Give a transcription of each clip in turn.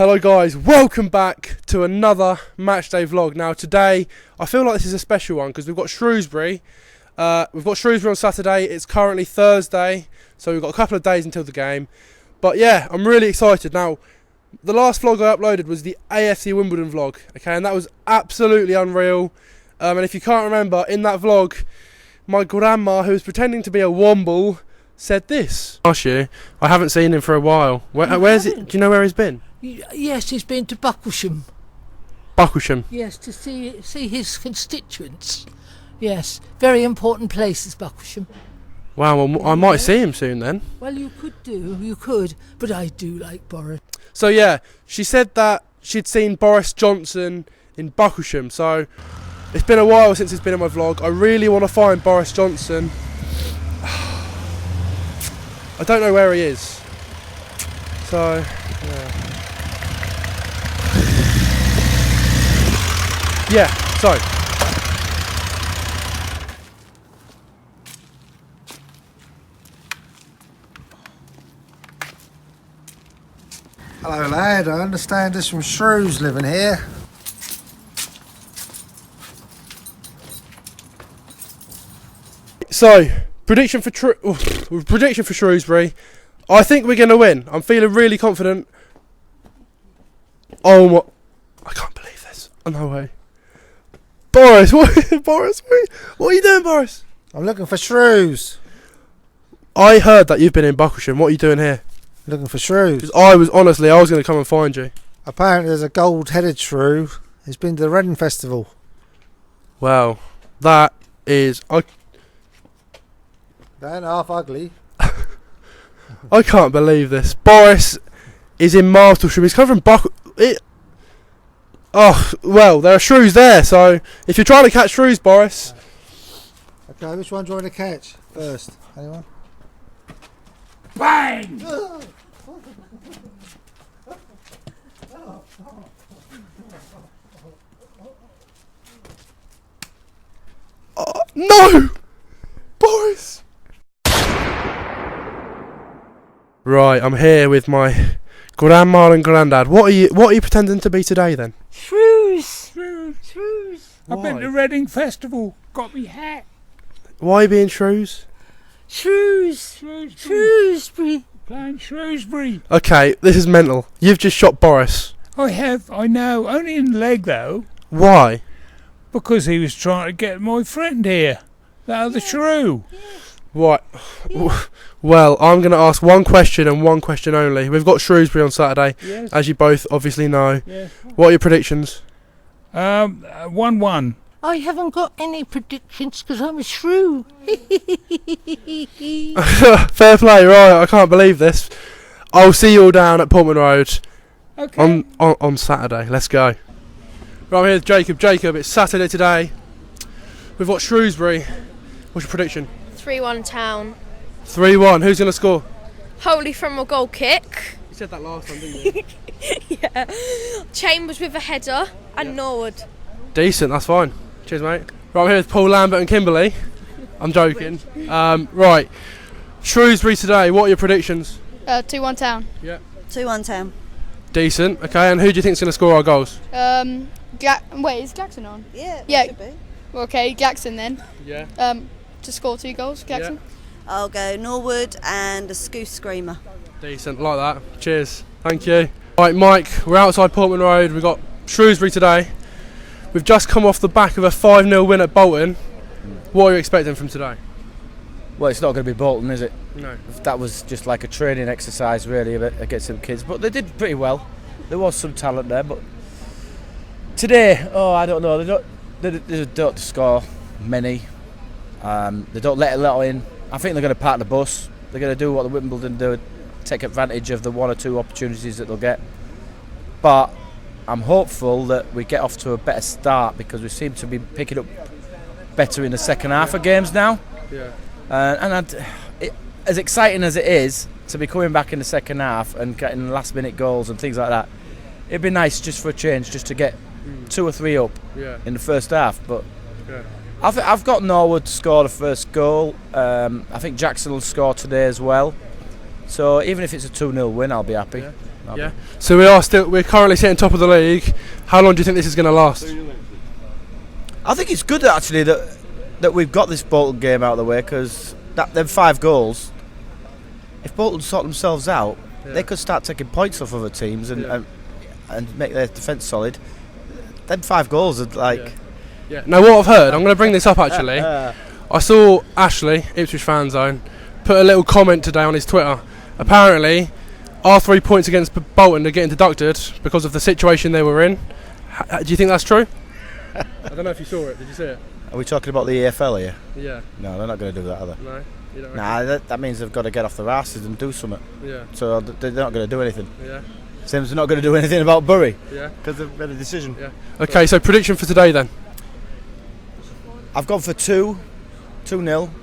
Hello guys, welcome back to another Matchday vlog. Now today, I feel like this is a special one because we've got Shrewsbury. On Saturday. It's currently Thursday, so we've got a couple of days until the game. But yeah, I'm really excited. Now, the last vlog I uploaded was the AFC Wimbledon vlog, okay, and that was absolutely unreal. And if you can't remember, in that vlog, my grandma, who was pretending to be a womble, said this. Ask you, I haven't seen him for a while. Where's it? Do you know where he's been? Yes, he's been to Bucklesham. Bucklesham? Yes, to see his constituents. Yes, very important place is Bucklesham. Wow, well, I might see him soon then. Well, you could, but I do like Boris. So yeah, she said that she'd seen Boris Johnson in Bucklesham, so it's been a while since it's been in my vlog. I really want to find Boris Johnson. I don't know where he is. So, yeah. So. Hello lad, I understand there's some Shrews living here. So, prediction for Shrewsbury. I think we're going to win. I'm feeling really confident. Oh my, I can't believe this. Oh, no way. Boris, what are you doing, Boris? I'm looking for Shrews. I heard that you've been in Bucklesham. What are you doing here? Looking for Shrews. I was going to come and find you. Apparently there's a gold-headed shrew. He's been to the Reading Festival. Wow, that is... They're half ugly. I can't believe this. Boris is in Martlesham. He's come from Oh, well, there are Shrews there, so if you're trying to catch Shrews, Boris... Okay, which one do you want to catch first? Anyone? Bang! No! Boris! Right, I'm here with my grandma and granddad. What are you pretending to be today then? Shrews. I've been to Reading Festival, got me hat. Why are you being Shrews? Shrewsbury. Playing Shrewsbury. Okay, this is mental. You've just shot Boris. I know, only in the leg though. Why? Because he was trying to get my friend here, that other shrew. What? Yeah. Well, I'm going to ask one question and one question only. We've got Shrewsbury on Saturday, yes, as you both obviously know. Yes. What are your predictions? 1-1. I haven't got any predictions because I'm a shrew. Fair play, right? I can't believe this. I'll see you all down at Portman Road on Saturday. Let's go. Right, I'm here with Jacob. Jacob, it's Saturday today. We've got Shrewsbury. What's your prediction? 3-1 Town. 3-1. Who's going to score? Holy from a goal kick. You said that last time, didn't you? Yeah. Chambers with a header and Norwood. Decent, that's fine. Cheers, mate. Right, I'm here with Paul Lambert and Kimberly. I'm joking. Right. Shrewsbury today, what are your predictions? 2-1 Town. Yeah. 2-1 Town. Decent, okay, and who do you think's going to score our goals? Wait, is Jackson on? Yeah. Yeah. Okay, Jackson then. Yeah. To score 2 goals, Jackson. Yeah. I'll go Norwood and a Scouse Screamer. Decent, like that. Cheers. Thank you. Right, Mike, we're outside Portman Road. We've got Shrewsbury today. We've just come off the back of a 5-0 win at Bolton. What are you expecting from today? Well, it's not going to be Bolton, is it? No. That was just like a training exercise, really, against some kids. But they did pretty well. There was some talent there, but today, I don't know. They don't score many. They don't let a lot in. I think they're going to park the bus. They're going to do what the Wimbledon do, take advantage of the 1 or 2 opportunities that they'll get. But I'm hopeful that we get off to a better start because we seem to be picking up better in the second half of games now. Yeah. As exciting as it is to be coming back in the second half and getting last-minute goals and things like that, it'd be nice just for a change, just to get 2 or 3 up in the first half. But I've got Norwood to score the first goal. I think Jackson will score today as well. So even if it's a 2-0 win, I'll be happy. Yeah. Yeah. So we're currently sitting top of the league. How long do you think this is going to last? I think it's good actually that we've got this Bolton game out of the way, because them 5 goals, if Bolton sort themselves out, they could start taking points off other teams and make their defence solid. Them 5 goals are like. Yeah. Now what I've heard, I'm going to bring this up actually. I saw Ashley, Ipswich Fan Zone, put a little comment today on his Twitter. Apparently, our 3 points against Bolton are getting deducted because of the situation they were in. Do you think that's true? I don't know if you saw it. Did you see it? Are we talking about the EFL here? Yeah. No, they're not going to do that, are they? No. You don't Nah, that means they've got to get off their asses and do something. Yeah. So they're not going to do anything. Yeah. Same as they're not going to do anything about Bury. Yeah. Because they've made a decision. Yeah. Okay, so prediction for today then? I've gone for 2-0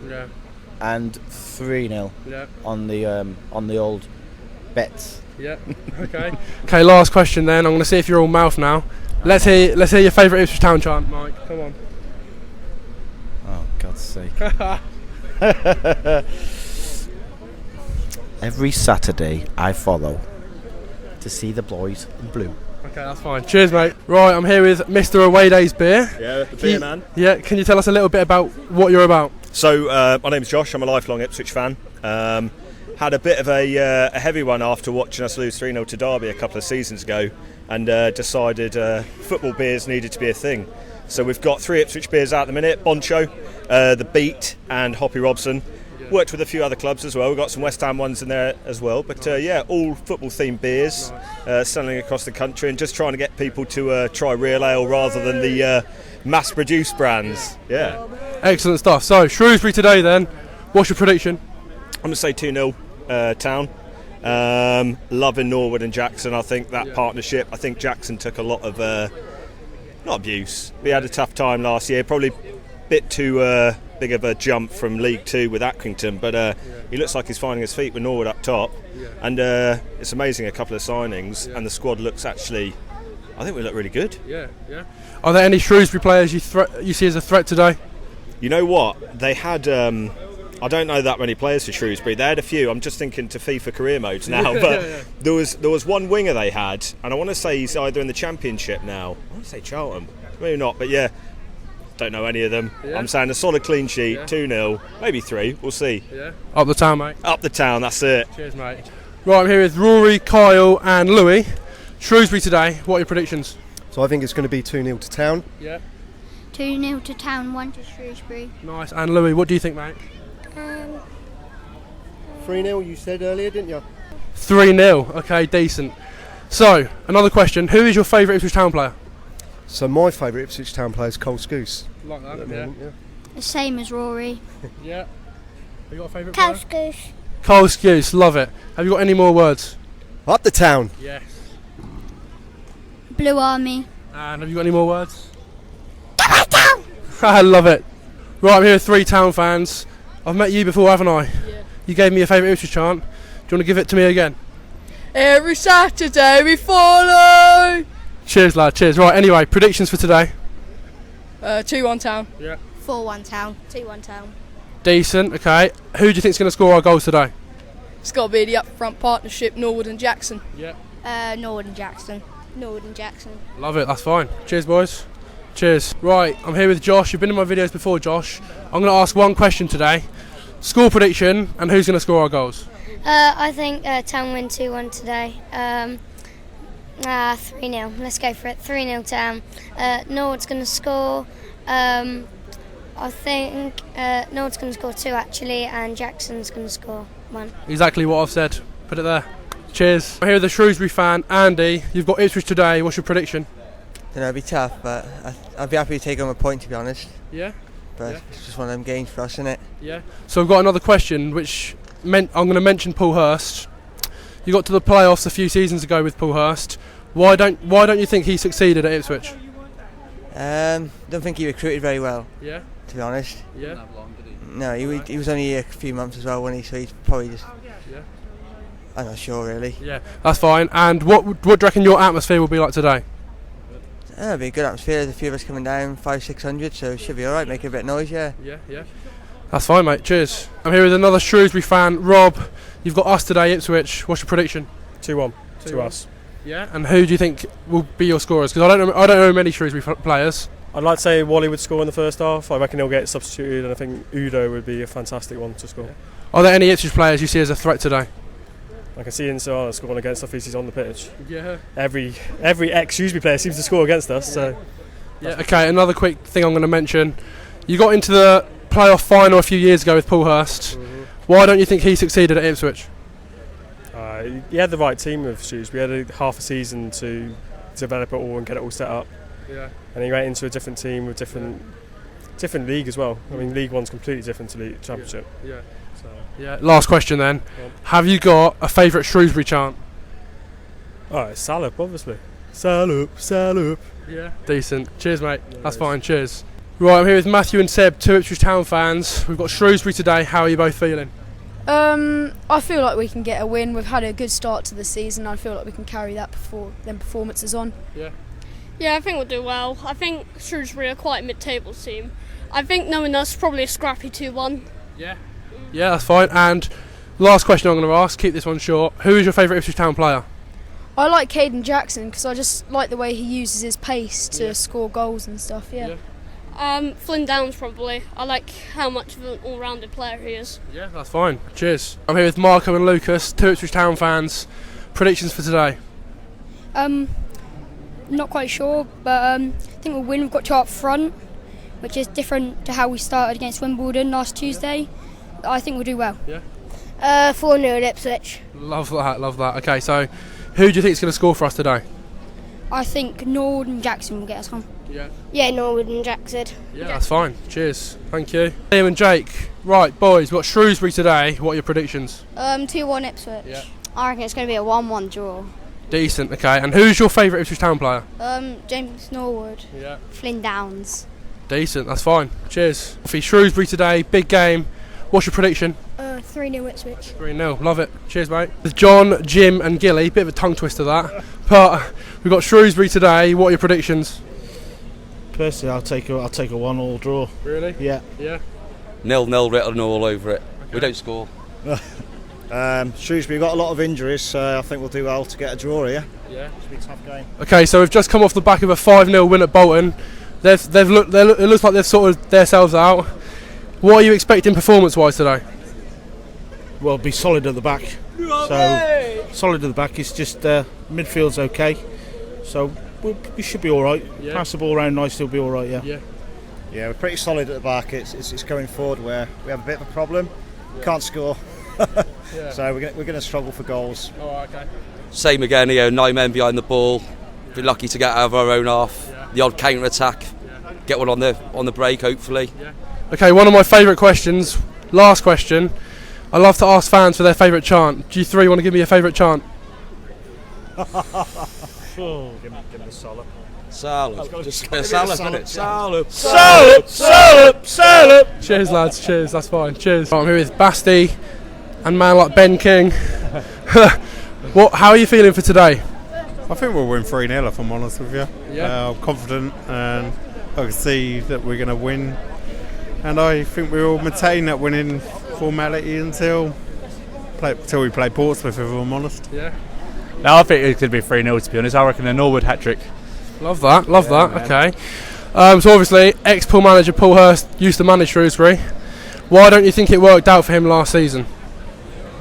Yeah. and 3-0 on the old bets. Yeah. Okay. Okay, last question then. I'm going to see if you're all mouth now. Let's hear your favourite Ipswich Town chant, Mike. Come on. Oh, God's sake. Every Saturday I follow to see the boys in blue. Okay, that's fine. Cheers, mate. Right, I'm here with Mr. Away Days Beer. Yeah, the beer man. Yeah, can you tell us a little bit about what you're about? So, my name's Josh. I'm a lifelong Ipswich fan. Had a bit of a heavy one after watching us lose 3-0 to Derby a couple of seasons ago, and decided football beers needed to be a thing. So we've got 3 Ipswich beers out at the minute: Boncho, the Beat, and Hoppy Robson. Worked with a few other clubs as well. We've got some West Ham ones in there as well. But all football-themed beers, selling across the country, and just trying to get people to try real ale rather than the mass-produced brands. Yeah. Excellent stuff. So, Shrewsbury today then. What's your prediction? I'm going to say 2-0 Town. Loving Norwood and Jackson. I think that partnership, I think Jackson took a lot of, not abuse, but he had a tough time last year. Probably a bit too big of a jump from League 2 with Accrington, but he looks like he's finding his feet with Norwood up top. And it's amazing, a couple of signings, and the squad looks actually, I think we look really good. Yeah. Are there any Shrewsbury players you see as a threat today? You know what? They had, I don't know that many players for Shrewsbury. They had a few. I'm just thinking to FIFA career modes now, but there was one winger they had, and I want to say he's either in the Championship now. I want to say Charlton, maybe not, but yeah, don't know any of them. I'm saying a solid clean sheet, 2-0, maybe 3. We'll see. Yeah. Up the town, mate. Up the town. That's it. Cheers, mate. Right, I'm here with Rory, Kyle, and Louis. Shrewsbury today. What are your predictions? So I think it's going to be 2-0 to Town. Yeah. 2-0 to Town, 1 to Shrewsbury. Nice. And Louis, what do you think, mate? 3-0 you said earlier, didn't you? 3-0. Okay, decent. So, another question. Who is your favourite Ipswich Town player? So my favourite Ipswich Town player is Cole Scouse. Like that, At the moment, yeah. The same as Rory. Yeah. Have you got a favourite Cow player? Scouse. Cole Scouse, love it. Have you got any more words? Up the Town. Yes. Blue Army. And have you got any more words? I love it. Right, I'm here with 3 Town fans. I've met you before, haven't I? Yeah. You gave me your favourite Ipswich chant. Do you want to give it to me again? Every Saturday we follow. Cheers, lad. Cheers. Right, anyway, predictions for today. 2-1 Town. Yeah. 4-1 Town. 2-1 Town. Decent, okay. Who do you think's going to score our goals today? It's got to be the up front partnership, Norwood and Jackson. Yeah. Norwood and Jackson. Norwood and Jackson. Love it, that's fine. Cheers, boys. Cheers. Right, I'm here with Josh. You've been in my videos before, Josh. I'm going to ask one question today. Score prediction, and who's going to score our goals? I think Town win 2-1 today. 3-0. Let's go for it. 3-0 Town. Norwood's going to score. I think Norwood's going to score 2 actually, and Jackson's going to score 1. Exactly what I've said. Put it there. Cheers. I'm here with the Shrewsbury fan, Andy. You've got Ipswich today. What's your prediction? Don't know, it'd be tough, but I'd be happy to take home a point, to be honest. Yeah. But it's just one of them games for us, isn't it? Yeah. So I've got another question, which I'm going to mention Paul Hurst. You got to the playoffs a few seasons ago with Paul Hurst. Why don't you think he succeeded at Ipswich? Don't think he recruited very well. Yeah. To be honest. Yeah. No, he was only here a few months as well, wasn't he? So he's probably just. Yeah. I'm not sure really. Yeah, that's fine. And what do you reckon your atmosphere will be like today? It'll be a good atmosphere. There's a few of us coming down, 500-600, so it should be alright, making a bit of noise, yeah. Yeah. That's fine, mate. Cheers. I'm here with another Shrewsbury fan, Rob. You've got us today, Ipswich. What's your prediction? 2-1. to us. Yeah. And who do you think will be your scorers? Because I don't know many Shrewsbury players. I'd like to say Wally would score in the first half. I reckon he'll get substituted, and I think Udo would be a fantastic one to score. Are there any Ipswich players you see as a threat today? I can see Insana scoring against us if he's on the pitch. Yeah. Every ex-Shrewsbury player seems to score against us. So. Yeah. Okay. Another quick thing I'm going to mention. You got into the playoff final a few years ago with Paul Hurst. Mm-hmm. Why don't you think he succeeded at Ipswich? He had the right team with Shrewsbury. We had half a season to develop it all and get it all set up. Yeah. And he went into a different team with different league as well. I mean, League One's completely different to League Championship. Yeah. So. Yeah. Last question then. Yeah. Have you got a favourite Shrewsbury chant? Oh, it's Salop, obviously. Salop, Salop. Yeah. Decent. Cheers, mate. No, that's fine. Cheers. Right, I'm here with Matthew and Seb, two Ipswich Town fans. We've got Shrewsbury today. How are you both feeling? I feel like we can get a win. We've had a good start to the season. I feel like we can carry that performances on. Yeah. Yeah, I think we'll do well. I think Shrewsbury are quite a mid-table team. I think knowing us, probably a scrappy 2-1. Yeah. Yeah, that's fine. And last question I'm going to ask, keep this one short. Who is your favourite Ipswich Town player? I like Caden Jackson because I just like the way he uses his pace to score goals and stuff. Yeah. Flynn Downs probably. I like how much of an all-rounded player he is. Yeah, that's fine. Cheers. I'm here with Marco and Lucas, two Ipswich Town fans. Predictions for today? Not quite sure, but I think we'll win. We've got two up front, which is different to how we started against Wimbledon last Tuesday. I think we'll do well. Yeah. 4-0 at Ipswich. Love that, love that. Okay, so who do you think is going to score for us today? I think Norwood and Jackson will get us home. Yeah. Yeah, Norwood and Jackson. Yeah, that's fine. Cheers. Thank you. Liam and Jake. Right, boys, we've got Shrewsbury today. What are your predictions? 2-1 Ipswich. Yeah. I reckon it's going to be a 1-1 draw. Decent, okay. And who's your favourite Ipswich Town player? James Norwood. Yeah. Flynn Downs. Decent, that's fine. Cheers. For Shrewsbury today, big game. What's your prediction? 3-0 Ipswich. 3-0, love it. Cheers, mate. With John, Jim and Gilly, bit of a tongue twister that. But we've got Shrewsbury today. What are your predictions? Personally, I'll take a 1-1 draw. Really? Yeah. Yeah. 0-0 written all over it. Okay. We don't score. Shrewsbury got a lot of injuries, so I think we'll do well to get a draw here. Yeah. Should be a tough game. Okay, so we've just come off the back of a 5-0 win at Bolton. It looks like they've sorted themselves out. What are you expecting performance-wise today? Well, be solid at the back. So solid at the back. It's just midfield's okay. So we should be all right. Yeah. Pass the ball around nicely, we'll be all right. Yeah. Yeah, we're pretty solid at the back. It's going forward where we have a bit of a problem. Can't score. So we're going to struggle for goals. Oh, okay. Same again here. 9 men behind the ball. Be lucky to get out of our own half. Yeah. The odd counter attack. Yeah. Get one on the break, hopefully. Yeah. Okay, one of my favourite questions. Last question. I love to ask fans for their favourite chant. Do you three want to give me a favourite chant? Give me the solid. Salop. Just get a salop, isn't it? Salop. Salop. Salop. Salop. Cheers, lads. Cheers. That's fine. Cheers. I'm here with Basti and a man like Ben King. How are you feeling for today? I think we'll win 3-0 if I'm honest with you. Yeah. I'm confident and I can see that we're going to win. And I think we'll maintain that winning formality until we play Portsmouth, if I'm honest. Yeah. No, I think it could be 3-0 to be honest. I reckon a Norwood hat-trick. Love that, man. Okay. So obviously, ex-Paul manager Paul Hurst used to manage Shrewsbury. Why don't you think it worked out for him last season?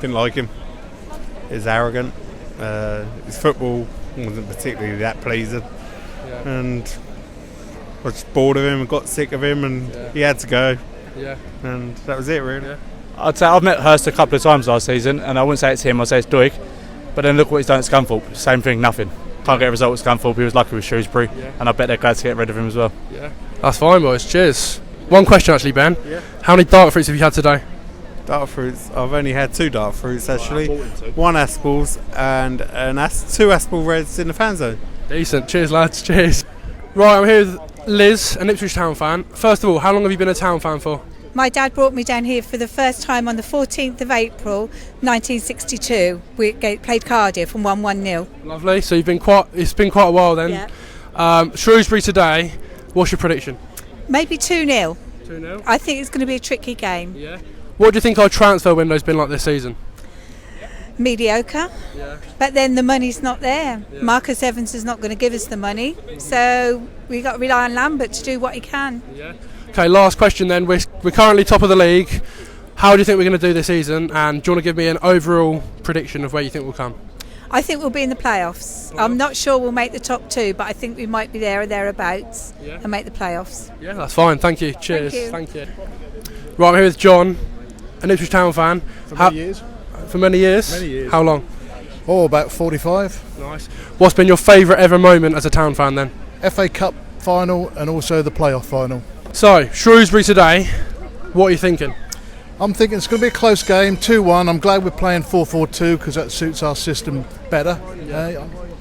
Didn't like him. He's arrogant. His football wasn't particularly that pleasing. Yeah. And I was just bored of him and got sick of him and he had to go. Yeah. And that was it, really. Yeah. I'd say I've met Hurst a couple of times last season and I wouldn't say it's him, I'd say it's Doig. But then look what he's done at Scunthorpe. Same thing, nothing. Can't get a result at Scunthorpe. He was lucky with Shrewsbury, and I bet they're glad to get rid of him as well. Yeah, that's fine, boys. Cheers. One question, actually, Ben. Yeah. How many dark fruits have you had today? Dark fruits. I've only had 2 dark fruits actually. 1 Aspels and 2 Aspel Reds in the fan zone. Decent. Cheers, lads. Cheers. Right, I'm here with Liz, an Ipswich Town fan. First of all, how long have you been a Town fan for? My dad brought me down here for the first time on the 14th of April 1962. We played Cardiff and won 1-0. Lovely. So it's been quite a while then. Yeah. Shrewsbury today. What's your prediction? Maybe 2-0. 2-0. I think it's going to be a tricky game. Yeah. What do you think our transfer window's been like this season? mediocre. Yeah. But then the money's not there. Yeah. Marcus Evans is not going to give us the money, so we got to rely on Lambert to do what he can. Yeah. Okay, last question then. We're currently top of the league. How do you think we're going to do this season? And do you want to give me an overall prediction of where you think we'll come? I think we'll be in the playoffs. I'm not sure we'll make the top 2, but I think we might be there or thereabouts and make the playoffs. Yeah, that's fine. Thank you. Cheers. Thank you. Right, I'm here with John, an Ipswich Town fan. For many years. For many years? Many years. How long? Oh, about 45. Nice. What's been your favourite ever moment as a Town fan then? FA Cup final and also the playoff final. So, Shrewsbury today, what are you thinking? I'm thinking it's going to be a close game, 2-1. I'm glad we're playing 4-4-2 because that suits our system better.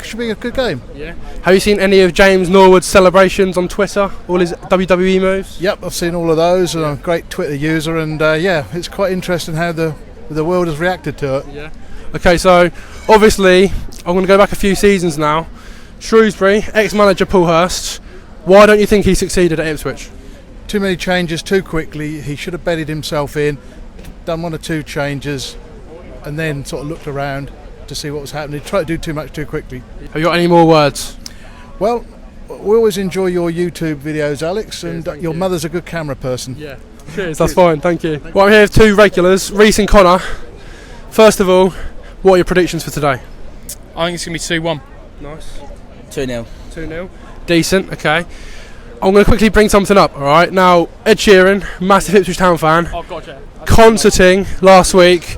Should be a good game. Yeah. Have you seen any of James Norwood's celebrations on Twitter? All his WWE moves? Yep, I've seen all of those. And I'm a great Twitter user, and it's quite interesting how the world has reacted to it. Yeah. Okay, so obviously I'm going to go back a few seasons now. Shrewsbury, ex-manager Paul Hurst. Why don't you think he succeeded at Ipswich? Too many changes too quickly. He should have bedded himself in, done 1 or 2 changes, and then sort of looked around to see what was happening. He tried to do too much too quickly. Have you got any more words? Well, we always enjoy your YouTube videos, Alex, and your mother's a good camera person. Yeah. Cheers. That's fine, thank you. Well, I'm here with 2 regulars, Reece and Connor. First of all, what are your predictions for today? I think it's going to be 2-1. Nice. 2-0. 2-0. Decent, okay. I'm going to quickly bring something up, alright? Now, Ed Sheeran, massive Ipswich Town fan, Oh, gotcha. concerting last week.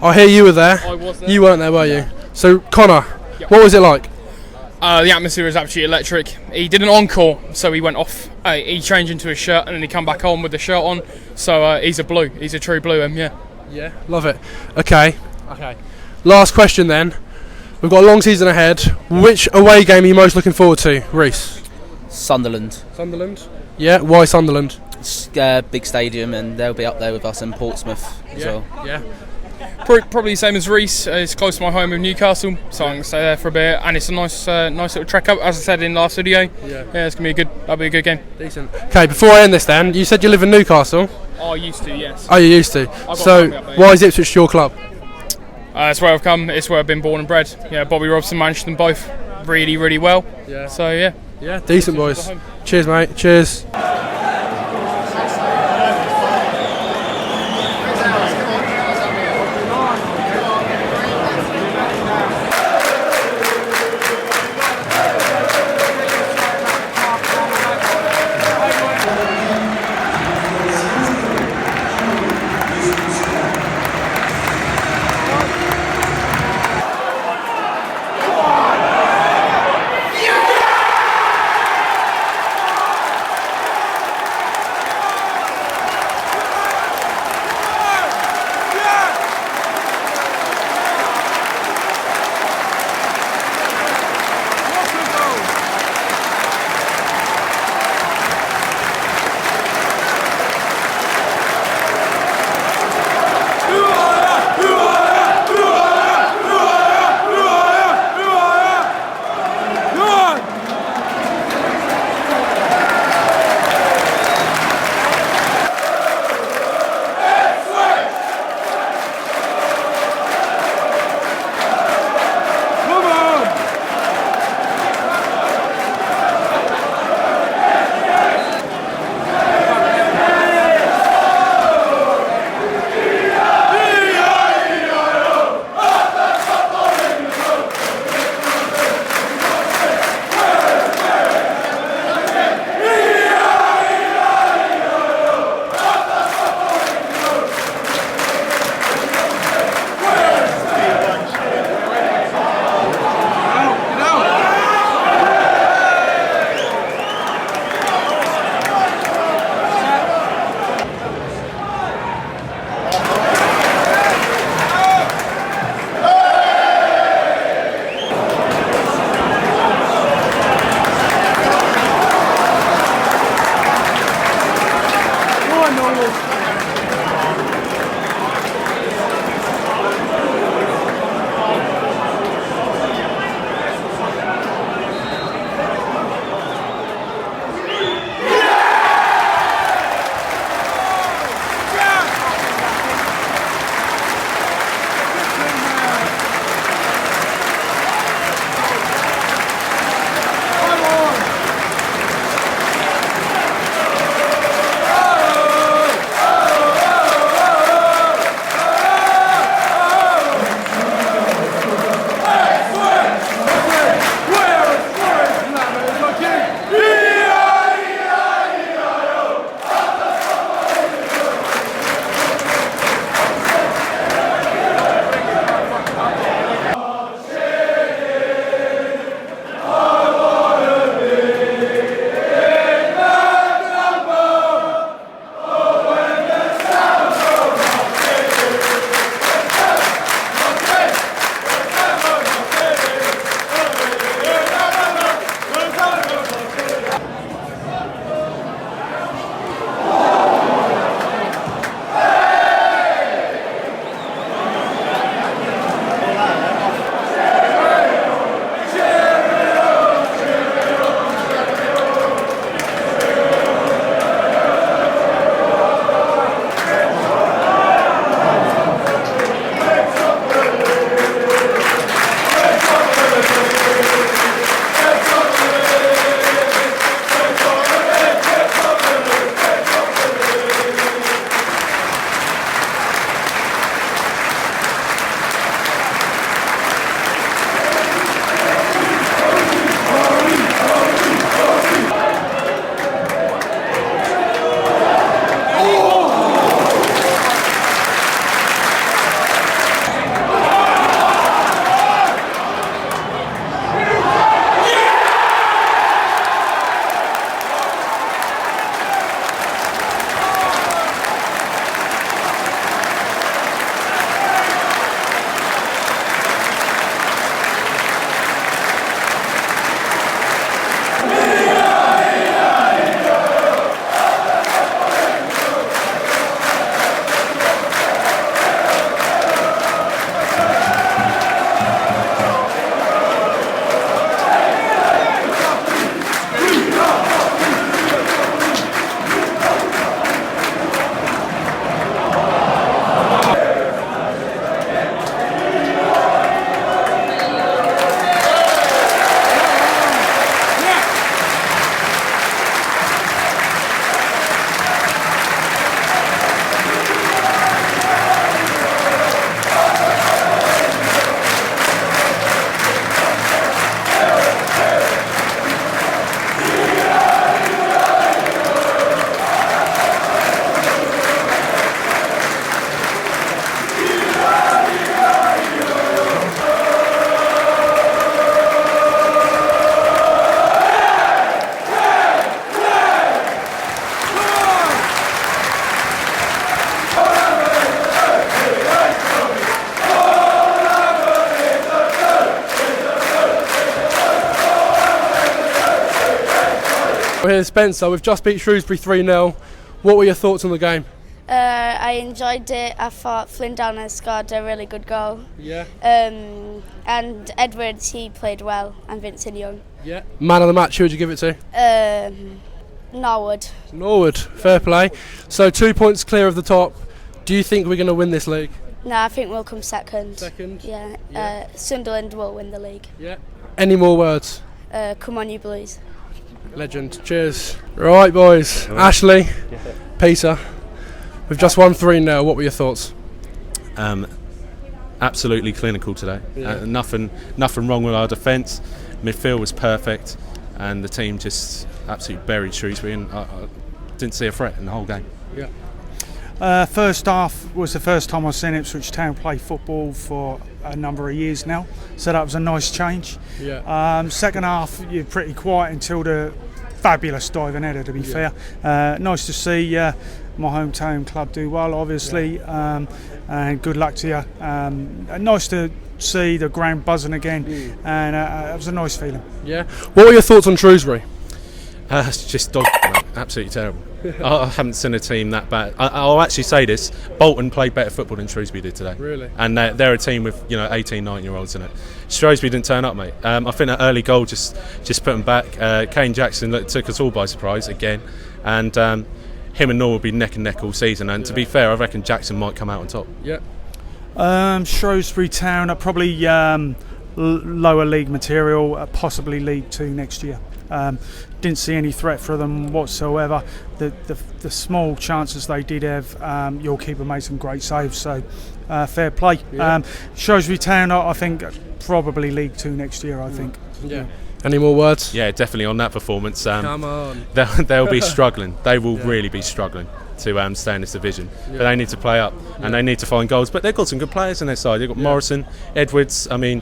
I hear you were there. I was there. You weren't there, were you? So, Connor, what was it like? The atmosphere was absolutely electric. He did an encore, so he went off. He changed into his shirt and then he come back on with the shirt on. So he's a blue. He's a true blue. Yeah. Yeah, love it. Okay. Last question then. We've got a long season ahead. Which away game are you most looking forward to, Reece? Sunderland. Sunderland? Yeah, why Sunderland? It's big stadium and they'll be up there with us in Portsmouth as well. Yeah. Probably the same as Reece. It's close to my home in Newcastle, so I'm going to stay there for a bit. And it's a nice little trek up, as I said in the last video. Yeah, it's going to be that'll be a good game. Decent. Okay, before I end this then, you said you live in Newcastle? Oh, I used to, yes. Oh, you used to? So, why is Ipswich your club? It's where I've come, it's where I've been born and bred. Yeah, Bobby Robson managed them both really, really well. Yeah. So, yeah. Yeah, decent boys. Cheers, mate. Cheers. here, Spencer. We've just beat Shrewsbury 3-0. What were your thoughts on the game? I enjoyed it. I thought Flynn Downer scored a really good goal. Yeah. And Edwards, he played well, and Vincent Young. Yeah. Man of the match, who would you give it to? Norwood. Norwood, fair play. So 2 points clear of the top. Do you think we're going to win this league? No, I think we'll come second. Second? Yeah. Sunderland will win the league. Yeah. Any more words? Come on, you Blues. Legend. Cheers. Right, boys. Ashley, Peter, we've just won 3-0. What were your thoughts? Absolutely clinical today. Yeah. Nothing wrong with our defence. Midfield was perfect, and the team just absolutely buried Shrewsbury, and I didn't see a threat in the whole game. Yeah. First half was the first time I've seen Ipswich Town play football for a number of years now, so that was a nice change. Yeah. Second half, you're pretty quiet until the fabulous diving header, to be fair. Nice to see my hometown club do well, obviously, and good luck to you. Nice to see the ground buzzing again, and it was a nice feeling. Yeah. What were your thoughts on Shrewsbury? It's just dog, mate. Absolutely terrible. I haven't seen a team that bad. I'll actually say this: Bolton played better football than Shrewsbury did today. Really? And they're a team with 18, 19-year-olds in it. Shrewsbury didn't turn up, mate. I think that early goal just put them back. Kane Jackson took us all by surprise again, and him and Noor will be neck and neck all season. And to be fair, I reckon Jackson might come out on top. Yeah. Shrewsbury Town are probably lower league material, possibly League 2 next year. Didn't see any threat for them whatsoever. The small chances they did have, your keeper made some great saves, so fair play. Yeah. Shrewsbury Town, I think, probably League 2 next year, I think. Yeah. Any more words? Yeah, definitely on that performance. Come on. They'll be struggling. They will really be struggling to stay in this division. Yeah. But they need to play up, and they need to find goals. But they've got some good players on their side. They've got Morrison, Edwards. I mean,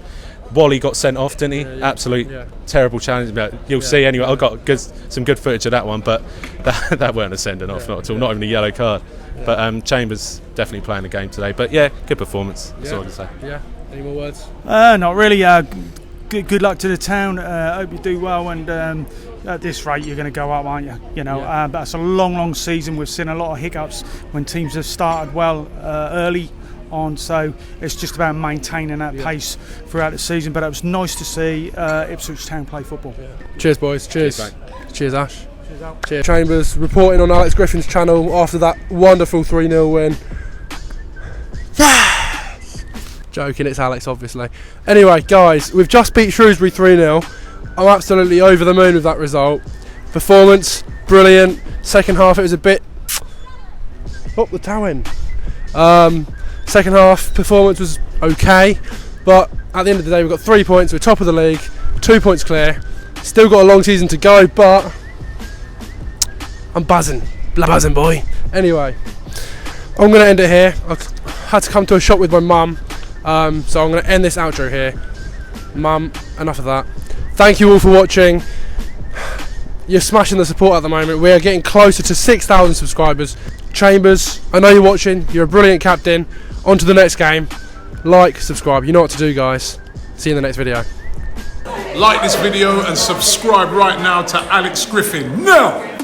Wally got sent off, didn't he? Absolute terrible challenge. But you'll see anyway. I've got some good footage of that one, but that weren't a sending off, not at all. Not even a yellow card. But Chambers definitely playing the game today. But yeah, good performance. That's all I can say. Yeah. Any more words? Not really. Good luck to the town. Hope you do well, and at this rate you're going to go up, aren't you? But it's a long season. We've seen a lot of hiccups when teams have started well early on, so it's just about maintaining that pace throughout the season. But it was nice to see Ipswich Town play football. Cheers, boys. Cheers. Cheers, Ash. Cheers, Al. Cheers. Chambers reporting on Alex Griffin's channel after that wonderful 3-0 win. Joking, it's Alex, obviously. Anyway, guys, we've just beat Shrewsbury 3-0. I'm absolutely over the moon with that result. Performance, brilliant. Second half, it was a bit... Up the toe end. Second half, performance was okay. But at the end of the day, we've got 3 points. We're top of the league. 2 points clear. Still got a long season to go, but... I'm buzzing. Buzzing, boy. Anyway, I'm going to end it here. I had to come to a shop with my mum. So I'm going to end this outro here. Mum, enough of that. Thank you all for watching. You're smashing the support at the moment. We are getting closer to 6,000 subscribers. Chambers, I know you're watching. You're a brilliant captain. On to the next game. Like, subscribe. You know what to do, guys. See you in the next video. Like this video and subscribe right now to Alex Griffin. Now!